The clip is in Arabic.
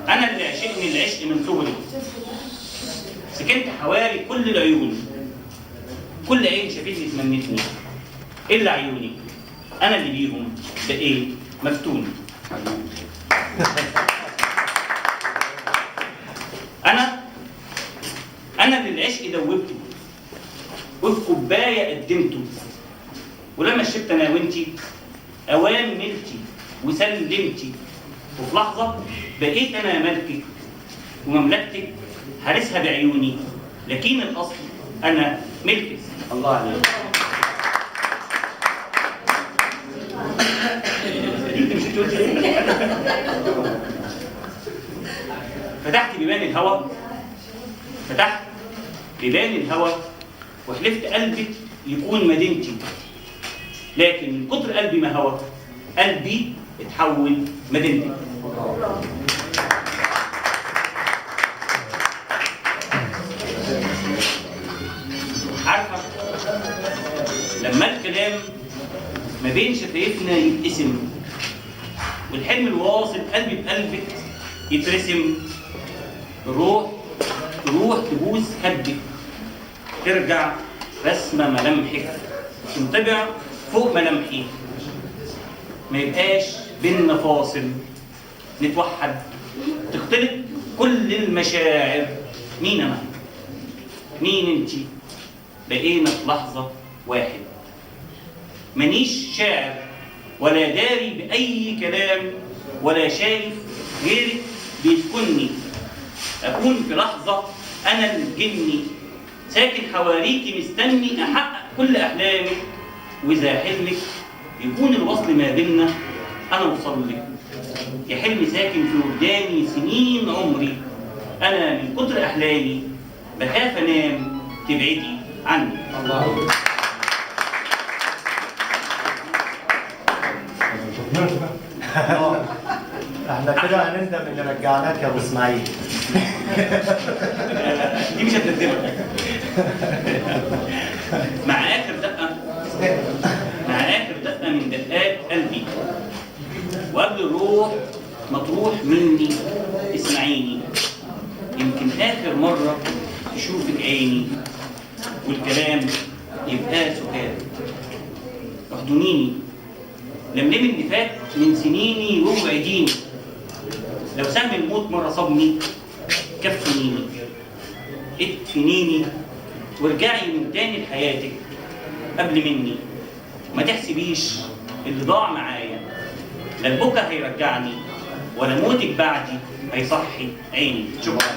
أنا اللي عشقني العشق من صغري، سكنت حوالي كل العيون، كل عين شافتني تمنتني إلا عيوني، أنا اللي بيهم بقيت مفتون. أنا اللي العشق دوبته وفي كوباية قدمته، ولما شربت أنا وإنتي أوام ملتي وسلمتي، وفي لحظة بقيت أنا ملكك ومملكتك حارسها بعيوني، لكن الأصل أنا ملكك. الله عليك. فتحت بيبان الهوى، فتحت بيبان الهوى وحلفت قلبك يكون مدينتي، لكن من كتر قلبي ما هوى قلبي اتحول مدينتي. عارفة لما الكلام ما بين شفايفنا يتقسم والحلم الواصل قلبي بقلبك يترسم، الروح تروح تبوس خدك، ترجع رسمة ملامحك تنطبع فوق ملامحي، ما يبقاش بينا فاصل، نتوحد تختلط كل المشاعر. مين أنا؟ مين أنتي؟ بقينا في لحظة واحد، مانيش شاعر ولا داري بأي كلام ولا شايف غيرك بيسكنني، أكون في لحظة أنا الجني ساكن حواليكي مستني أحقق كل أحلامك، وإذا حلمك يكون الوصل ما بيننا أنا أوصل لك، يا حلم ساكن في وجداني سنين عمري، أنا من كتر أحلامي بخاف أنام تبعدي عني. الله. احنا كده هنندم ان رجعناك يا ابو اسماعيل. دي مش هتندمك. مع اخر دقه من دقات قلبي، وقبل الروح ما تروح مني اسمعيني، يمكن اخر مره تشوفك عيني والكلام يبقى سكات، احضنيني لملمي اللي فات من سنيني ووعديني، لو سهم الموت مرة صابني كفنيني ادفنيني وارجعي من تاني لحياتك قبل مني، ما تحسبيش اللي ضاع معايا، لا البكا هيرجعني ولا موتك بعدي هيصحي عيني. شكرا.